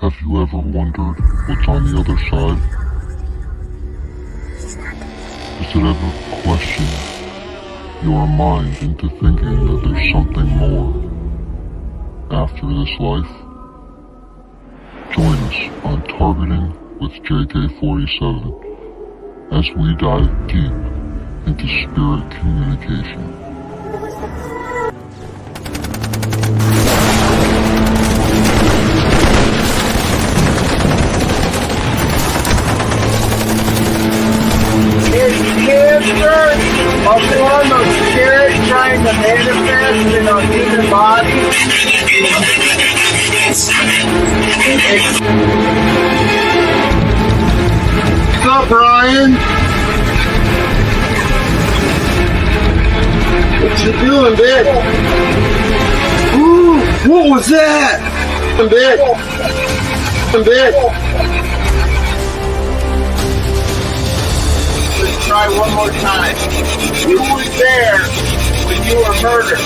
Have you ever wondered what's on the other side? Does it ever question your mind into thinking that there's something more after this life? Join us on Targeting with JK-47 as we dive deep into spirit communication. Also on those spirits trying to manifest in our human body. What's up, Brian? What you doing, bitch? Ooh, what was that? Let's try one more time. You were there when you were murdered.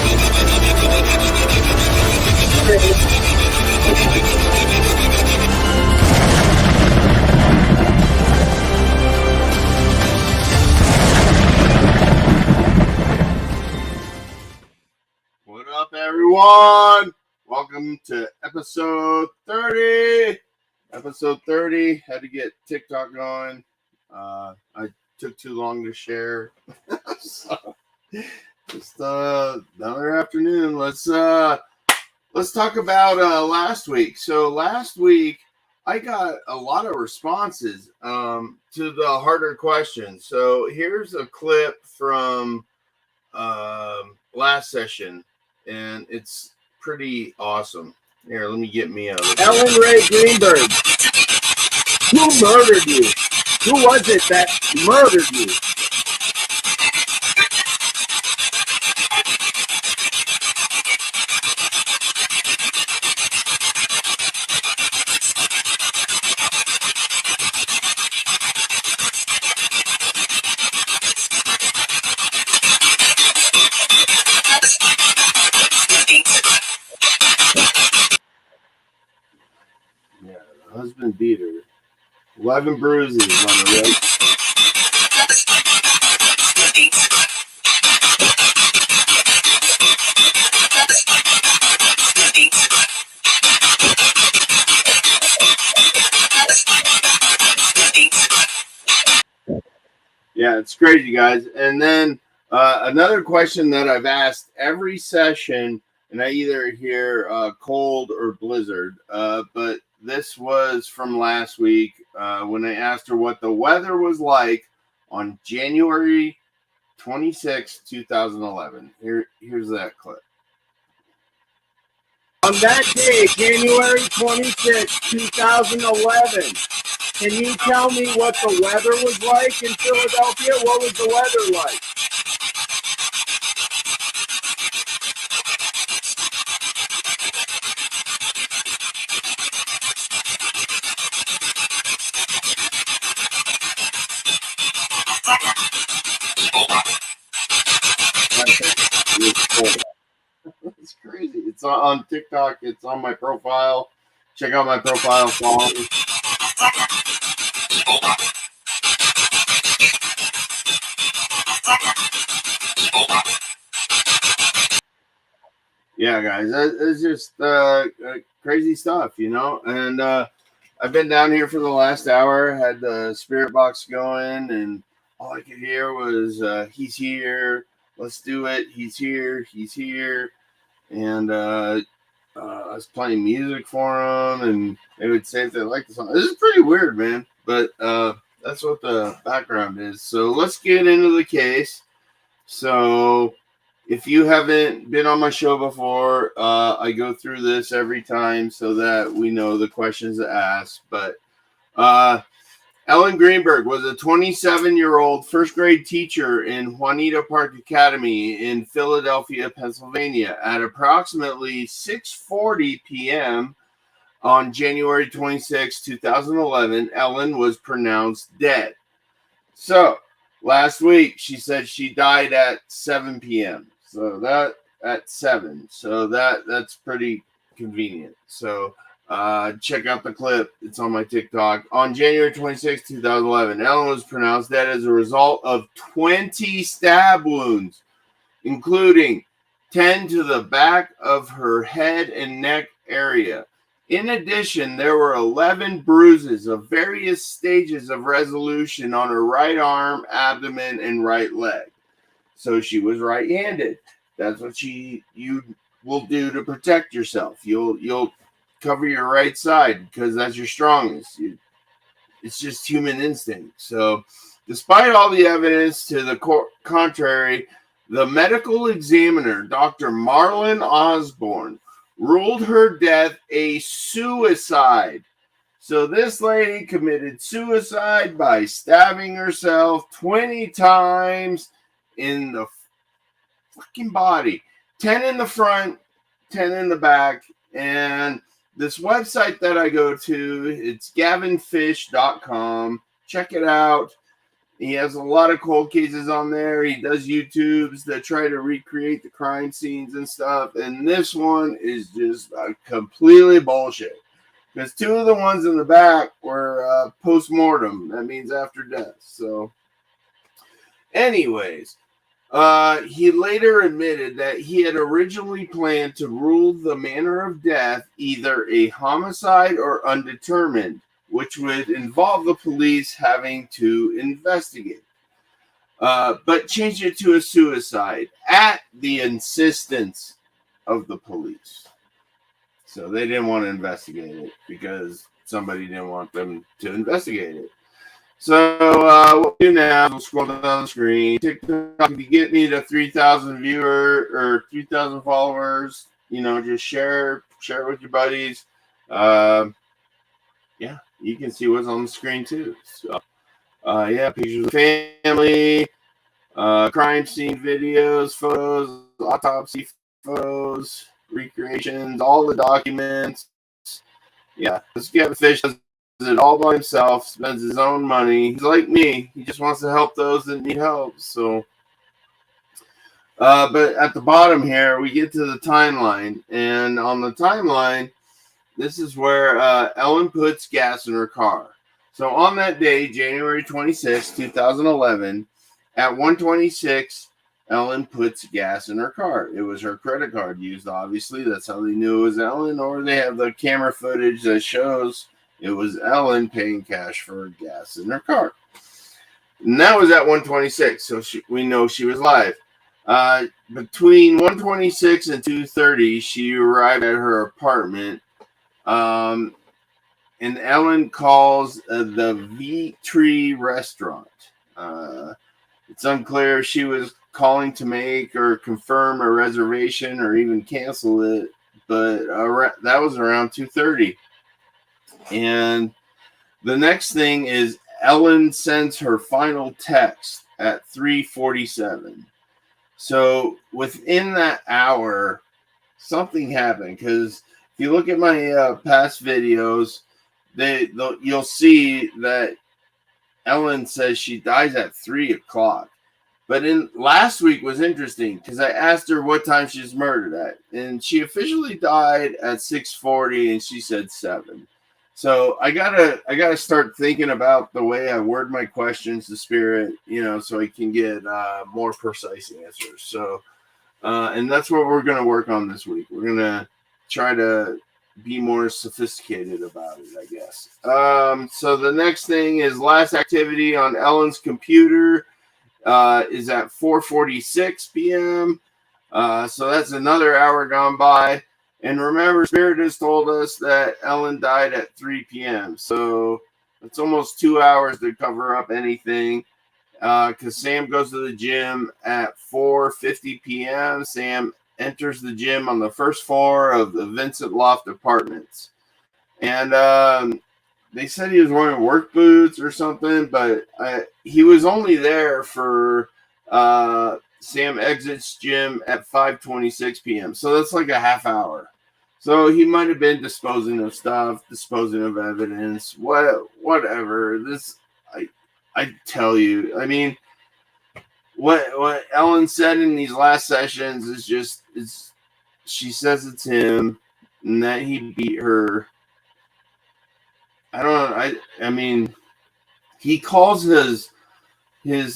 What up, everyone? Welcome to episode 30. Episode 30. Had to get TikTok going. I took too long to share. So, just another afternoon. Let's talk about last week. So last week I got a lot of responses to the harder questions. So here's a clip from last session, and it's pretty awesome. Here, let me get me out of it. Ellen Ray Greenberg. Who murdered you? Who was it that murdered you? Yeah, the husband beat her. 11 bruises on the right. Yeah, it's crazy, guys. And then another question that I've asked every session, and I either hear cold or blizzard, but this was from last week when I asked her what the weather was like on January 26, 2011. Here's that clip. On that day, January 26, 2011, can you tell me what the weather was like in Philadelphia? What was the weather like? It's crazy. It's on TikTok. It's on my profile. Check out my profile. Follow me. Yeah, guys, it's just crazy stuff, you know. And I've been down here for the last hour. Had the spirit box going, and all I could hear was "He's here. Let's do it. He's here. He's here." And I was playing music for them, and they would say if they like the song. This is pretty weird, man, but that's what the background is. So let's get into the case. So if you haven't been on my show before, I go through this every time so that we know the questions to ask. But Ellen Greenberg was a 27-year-old first-grade teacher in Juanita Park Academy in Philadelphia, Pennsylvania. At approximately 6:40 p.m. on January 26, 2011, Ellen was pronounced dead. So last week, she said she died at 7 p.m. So that at 7. So that's pretty convenient. So Check out the clip. It's on my TikTok. On January 26, 2011, Ellen was pronounced dead as a result of 20 stab wounds, including 10 to the back of her head and neck area. In addition, there were 11 bruises of various stages of resolution on her right arm, abdomen, and right leg. So she was right-handed. That's what you will do to protect yourself. You'll cover your right side because that's your strongest. It's just human instinct. So, despite all the evidence to the contrary, the medical examiner, Dr. Marlon Osborne, ruled her death a suicide. So this lady committed suicide by stabbing herself 20 times in the fucking body. 10 in the front, 10 in the back. And this website that I go to, it's gavinfish.com. Check it out. He has a lot of cold cases on there. He does YouTubes that try to recreate the crime scenes and stuff. And this one is just completely bullshit. Because 2 of the ones in the back were post-mortem. That means after death. So, anyways, he later admitted that he had originally planned to rule the manner of death either a homicide or undetermined, which would involve the police having to investigate. But changed it to a suicide at the insistence of the police. So they didn't want to investigate it because somebody didn't want them to investigate it. So what we'll do now is we'll scroll down the screen. TikTok, if you get me to 3,000 viewers or 3,000 followers, just share it with your buddies. Yeah, you can see what's on the screen too. So, pictures of family, crime scene videos, photos, autopsy photos, recreations, all the documents. Yeah, this Gavin Fish does it all by himself, spends his own money. He's like me. He just wants to help those that need help. So, but at the bottom here, we get to the timeline. And on the timeline, this is where Ellen puts gas in her car. So on that day, January 26, 2011, at 1:26, Ellen puts gas in her car. It was her credit card used, obviously. That's how they knew it was Ellen. Or they have the camera footage that shows it was Ellen paying cash for gas in her car. And that was at 1:26, so we know she was live. Between 1:26 and 2:30, she arrived at her apartment. And Ellen calls the V-Tree restaurant. It's unclear if she was calling to make or confirm a reservation or even cancel it, but that was around 2:30. And the next thing is Ellen sends her final text at 3:47. So within that hour, something happened. Because if you look at my past videos, you'll see that Ellen says she dies at 3 o'clock. But last week was interesting because I asked her what time she was murdered at, and she officially died at 6:40, and she said 7. So I gotta start thinking about the way I word my questions to Spirit, so I can get more precise answers. So, and that's what we're gonna work on this week. We're gonna try to be more sophisticated about it, I guess. So the next thing is last activity on Ellen's computer is at 4:46 p.m. So that's another hour gone by. And remember, Spirit has told us that Ellen died at 3 p.m. So it's almost 2 hours to cover up anything. Because Sam goes to the gym at 4:50 p.m. Sam enters the gym on the first floor of the Vincent Loft Apartments. And they said he was wearing work boots or something, but he was only there for Sam exits gym at 5:26 p.m. So that's like a half hour. So he might have been disposing of stuff, disposing of evidence, whatever. I tell you, I mean, what Ellen said in these last sessions is she says it's him and that he beat her I don't. I mean, he calls his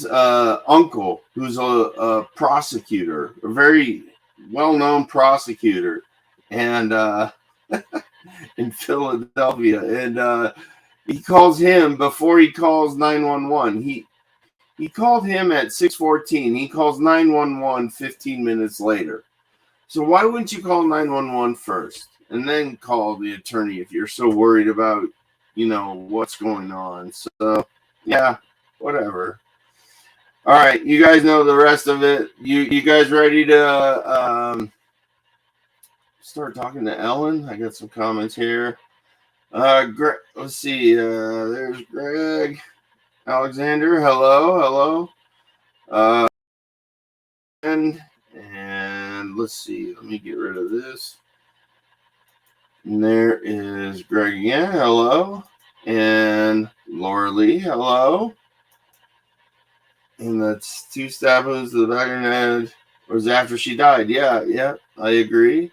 uncle, who's a prosecutor, a very well-known prosecutor, and in Philadelphia, and he calls him before he calls 911. He called him at 6:14. He calls 911 15 minutes later. So why wouldn't you call 911 first and then call the attorney if you're so worried about, what's going on? So yeah, whatever. All right, you guys know the rest of it. You guys ready to start talking to Ellen? I got some comments here. Let's see. There's Greg Alexander. Hello. And let's see. Let me get rid of this. And there is Greg again. Hello. And Laura Lee. Hello. And that's 2 stab wounds to the back of her head. Was after she died. Yeah, I agree.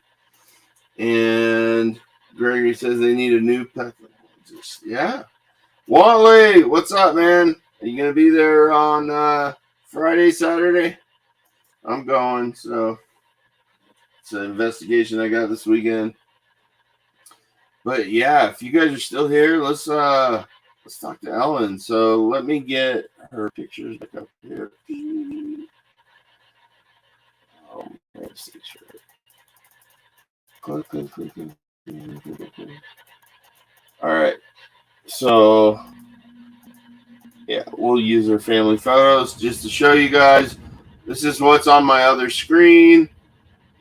And Gregory says they need a new pathologist. Yeah. Wally, what's up, man? Are you going to be there on Friday, Saturday? I'm going, so it's an investigation I got this weekend. But yeah, if you guys are still here, let's talk to Ellen. So let me get her pictures back up here. Oh, let's see. Click. All right. So yeah, we'll use her family photos just to show you guys. This is what's on my other screen,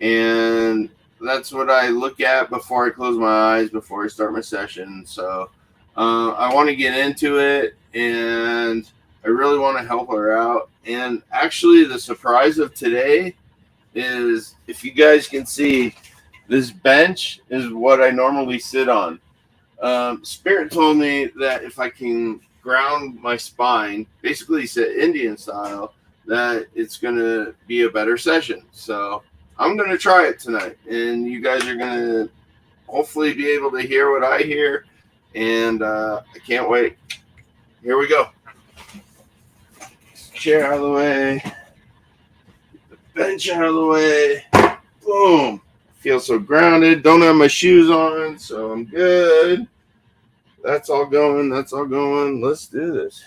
and that's what I look at before I close my eyes, before I start my session. So I want to get into it, and I really want to help her out. And actually, the surprise of today is, if you guys can see, this bench is what I normally sit on. Spirit told me that if I can ground my spine, basically sit Indian style, that it's going to be a better session. So I'm going to try it tonight, and you guys are going to hopefully be able to hear what I hear, and I can't wait. Here we go. Chair out of the way. The bench out of the way. Boom. Feel so grounded. Don't have my shoes on, so I'm good. That's all going. Let's do this.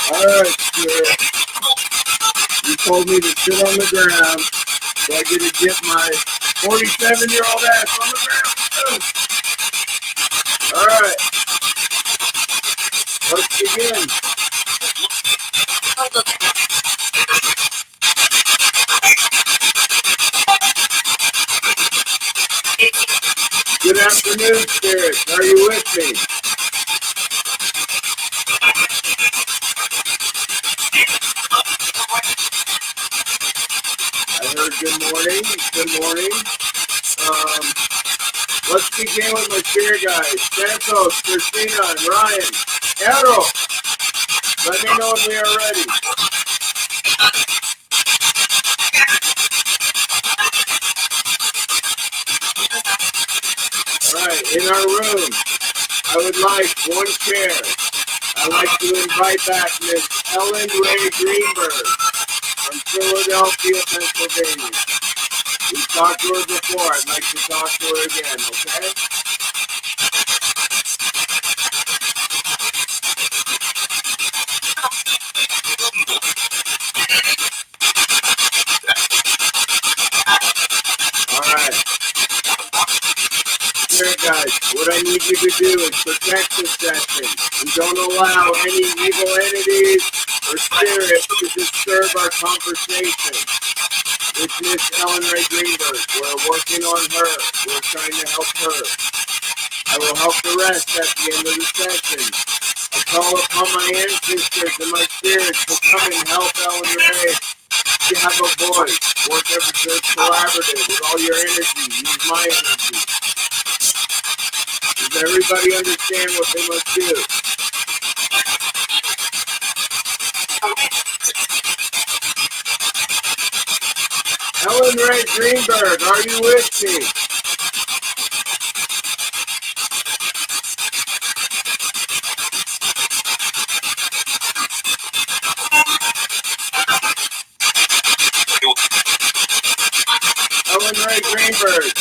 All right, sir. You told me to sit on the ground, so I get to get my 47-year-old ass on the ground. All right. Let's begin. Good afternoon, Spirit. Are you with me? I heard good morning. Good morning. Let's begin with my spirit guys. Santos, Christina, and Ryan. Errol, let me know when we are ready. All right, in our room, I would like one chair. I'd like to invite back Miss Ellen Ray Greenberg from Philadelphia, Pennsylvania. We've talked to her before. I'd like to talk to her again, okay? All right. Spirit guys, what I need you to do is protect the session and don't allow any evil entities or spirits to disturb our conversation with Miss Ellen Ray Greenberg. We're working on her. We're trying to help her. I will help the rest at the end of the session. I call upon my ancestors and my spirits to come and help Ellen Ray. You have a voice. Work as a collaborative with all your energy. Use my energy. Does everybody understand what they must do? Ellen Ray Greenberg, are you with me? Ellen Ray Greenberg,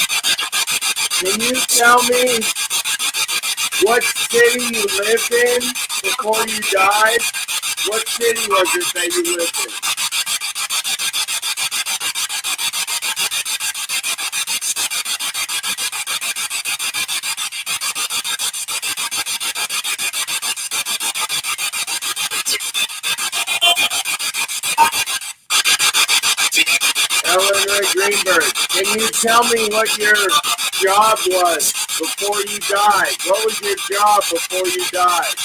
can you tell me what city you lived in before you died? What city was it that you lived in? Ellen Ray Greenberg, can you tell me what your job was before you died? What was your job before you died?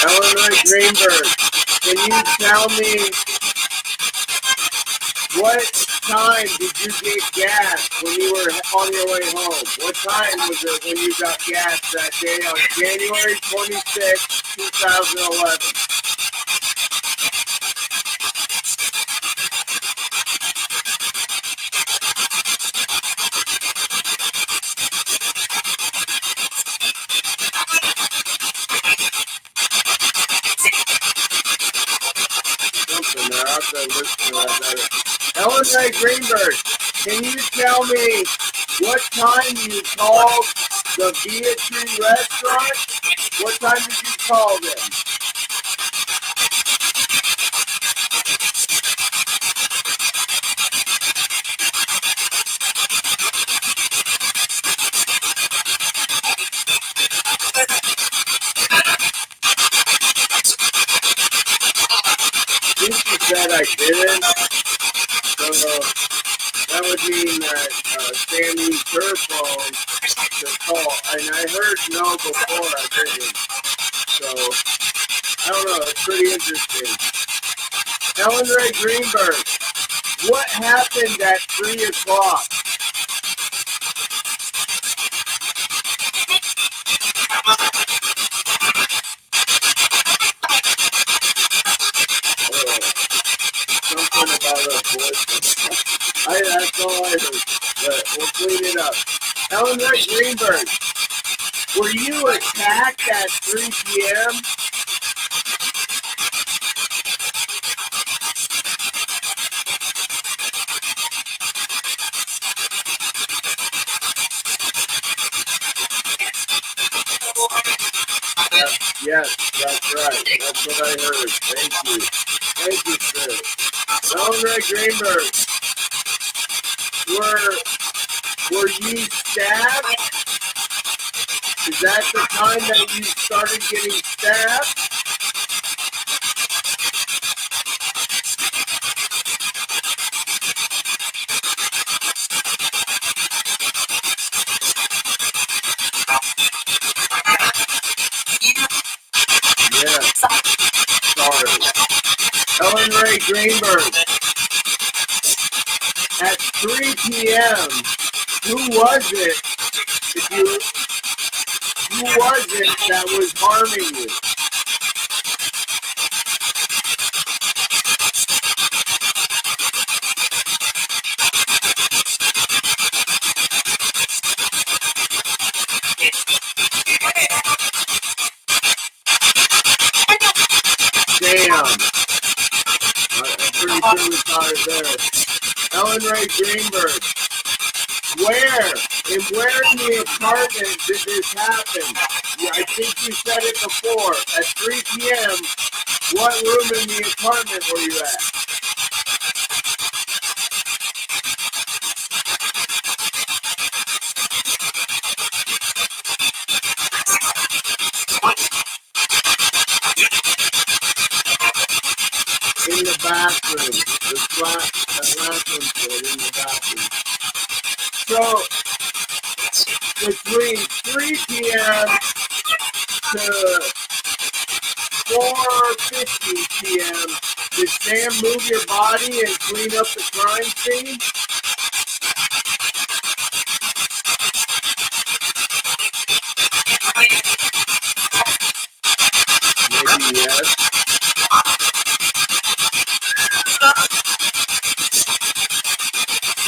Ellen Ray Greenberg, can you tell me what time did you get gas when you were on your way home? What time was it when you got gas that day on January 26, 2011? Something there, I'll have to listen to that better. Ellen Ray Greenberg, can you tell me what time you called the Beatrice restaurant? What time did you call them? I think you said I didn't. So that would mean that Sandy used her phone to call. And I heard no before I didn't. So, I don't know. It's pretty interesting. Ellen Ray Greenberg, what happened at 3 o'clock? Something about a voice. That's all I heard. But we'll clean it up. Ellen Ray Greenberg, were you attacked at 3 p.m.? Yes, that's right. That's what I heard. Thank you. Thank you, sir. Ellen Ray Greenberg, were you stabbed? Is that the time that you started getting stabbed? Yeah. Sorry. Ellen Ray Greenberg, at 3 p.m., who was it that was harming you? Damn. I'm pretty sure we caught it there. Ellen Ray Greenberg, where in the apartment did this happen? I think you said it before. At 3 p.m., what room in the apartment were you at? bathroom. That last one said in the bathroom. So between 3 p.m. to 4:50 p.m., did Sam move your body and clean up the crime scene? Maybe yes.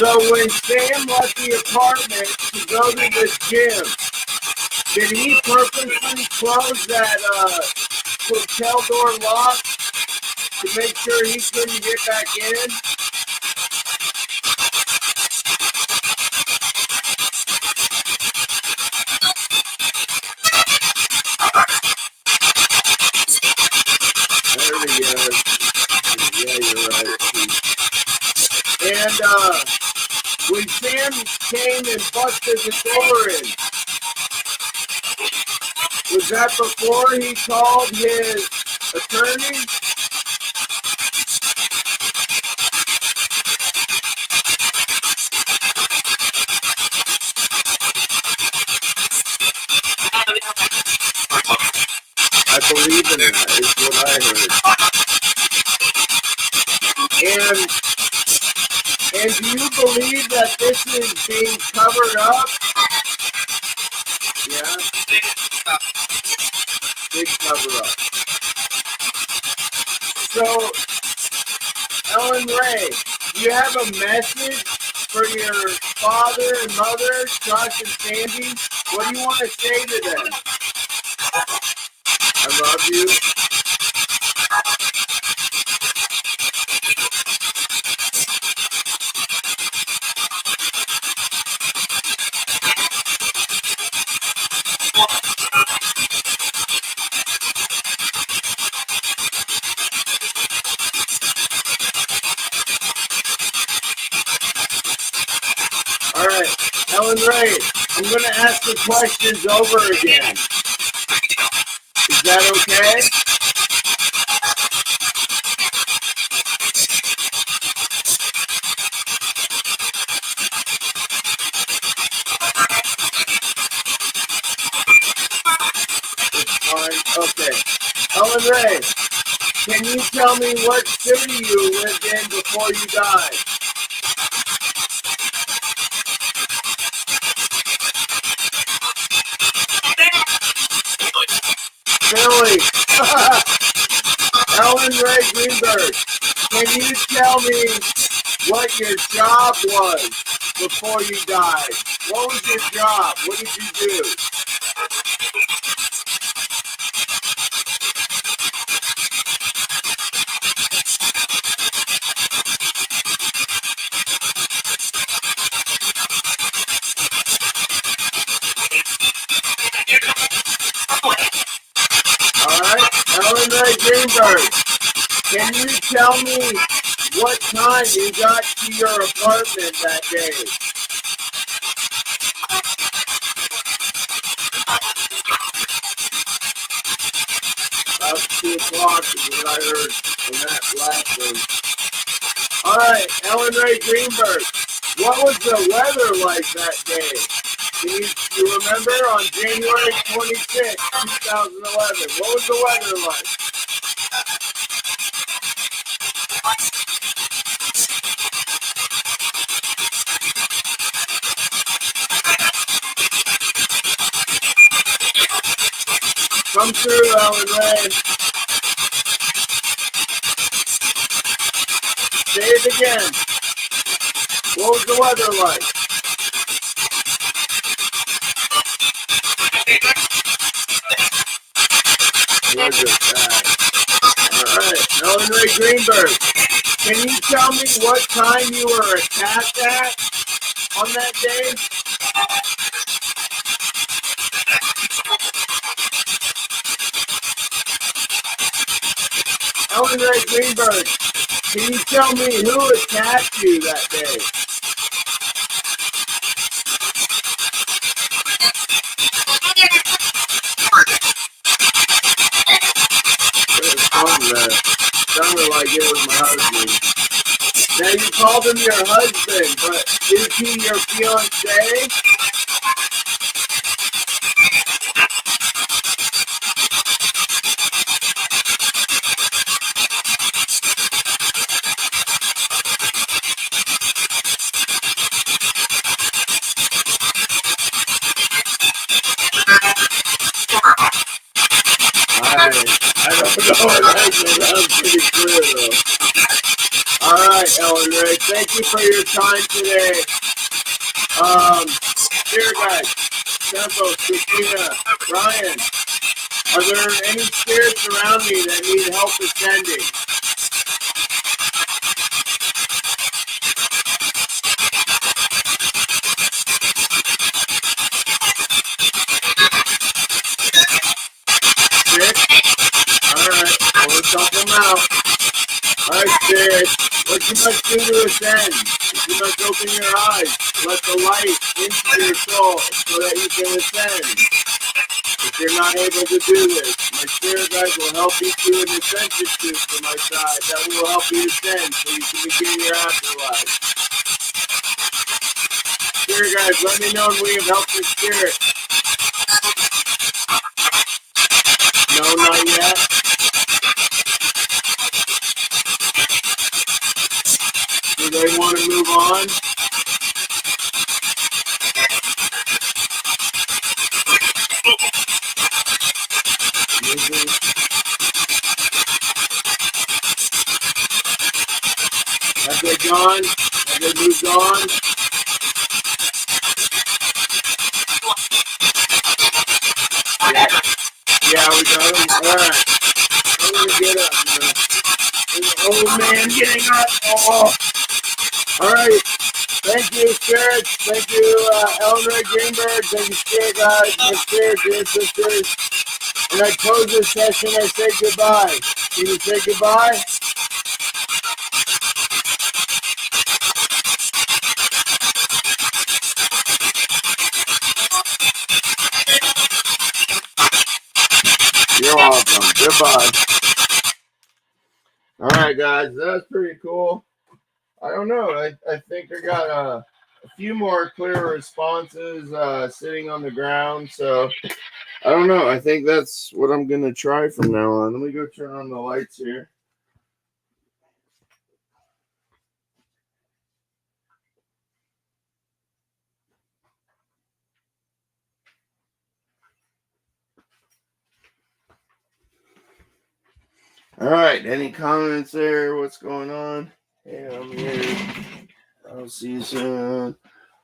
So when Sam left the apartment to go to the gym, did he purposely close that hotel door lock to make sure he couldn't get back in? There he is. Yeah, you're right. And when Sam came and busted the door in, was that before he called his attorney? I believe in that, is what I heard. And do you believe that this is being covered up? Yeah? Big cover up. So, Ellen Ray, do you have a message for your father and mother, Josh and Sandy? What do you want to say to them? I love you. All right, Ellen Ray, I'm going to ask the questions over again. Is that okay? Okay. Ellen Ray, can you tell me what city you lived in before you died? Philly. Ellen Ray Greenberg, can you tell me what your job was before you died? What was your job? What did you do? Alright, Ellen Ray Greenberg, can you tell me what time you got to your apartment that day? About 2 o'clock is what I heard in that last one. Alright, Ellen Ray Greenberg, what was the weather like that day? Can you remember on January 26, 2011? What was the weather like? Come through, Ellen Ray. Say it again. What was the weather like? Was it bad? Alright, Ellen Ray Greenberg, can you tell me what time you were attacked at on that day? Ellen Ray Greenberg, can you tell me who attacked you that day? Some sounded like it was my husband. Now you called him your husband, but is he your fiance? I don't know if that was pretty clear though. All right, Ellen Ray, thank you for your time today. Here guys, Tempo, Christina, Ryan, are there any spirits around me that need help ascending? Six? Alright, well, let's help them out. Alright, spirits, what you must do to ascend is you must open your eyes, let the light into your soul so that you can ascend. If you're not able to do this, my spirit guides will help you through an ascension suit from my side that will help you ascend so you can begin your afterlife. Spirit guides, let me know when we have helped your spirit. No, not yet. Do they want to move on? Have they gone? Have they moved on? Yeah, we got them. Alright. I'm gonna get up now. Oh man, getting up. Oh. Alright. Thank you, spirits. Thank you, Ellen Ray Greenberg. Thank you, spirit guides, my spirits, ancestors. And I close this session, I say goodbye. Can you say goodbye? You're welcome. Goodbye. Alright, guys. That's pretty cool. I don't know. I think I got a few more clear responses sitting on the ground. So, I don't know. I think that's what I'm going to try from now on. Let me go turn on the lights here. All right. Any comments there? What's going on? Hey, I'm here. I'll see you soon.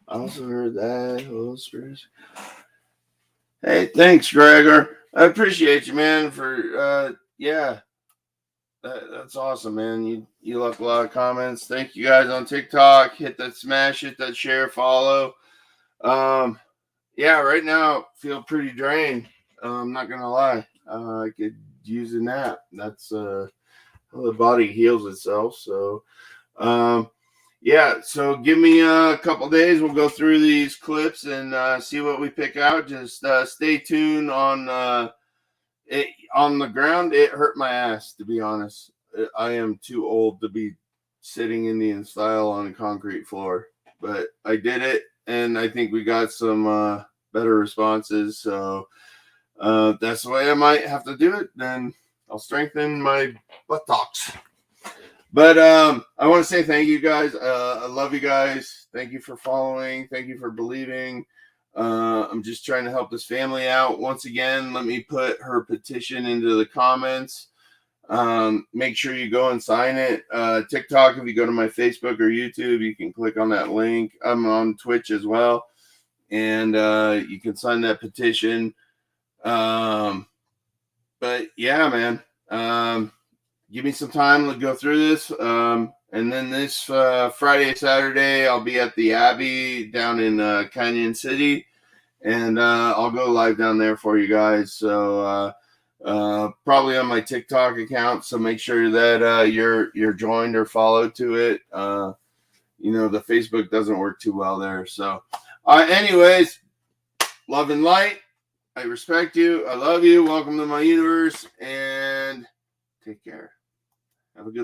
I also heard that. Hello, spirits. Hey, thanks, Gregor. I appreciate you, man, for, yeah. That's awesome, man. You left a lot of comments. Thank you guys on TikTok. Hit that smash, hit that share, follow. Yeah, right now feel pretty drained. I'm not gonna lie. I could use a nap. That's how the body heals itself. So, yeah. So give me a couple days. We'll go through these clips and see what we pick out. Just stay tuned on. It, on the ground, it hurt my ass, to be honest. I am too old to be sitting Indian style on a concrete floor, but I did it, and I think we got some better responses. So that's the way I might have to do it. Then I'll strengthen my buttocks. But I want to say thank you guys. I love you guys. Thank you for following. Thank you for believing. I'm just trying to help this family out. Once again, let me put her petition into the comments. Make sure you go and sign it. TikTok, if you go to my Facebook or YouTube, you can click on that link. I'm on Twitch as well. And you can sign that petition. But yeah, man. Give me some time to go through this. And then this Friday, Saturday, I'll be at the Abbey down in Canyon City, and I'll go live down there for you guys. So probably on my TikTok account. So make sure that you're joined or followed to it. You know, the Facebook doesn't work too well there. So, anyways, love and light. I respect you. I love you. Welcome to my universe, and take care. Have a good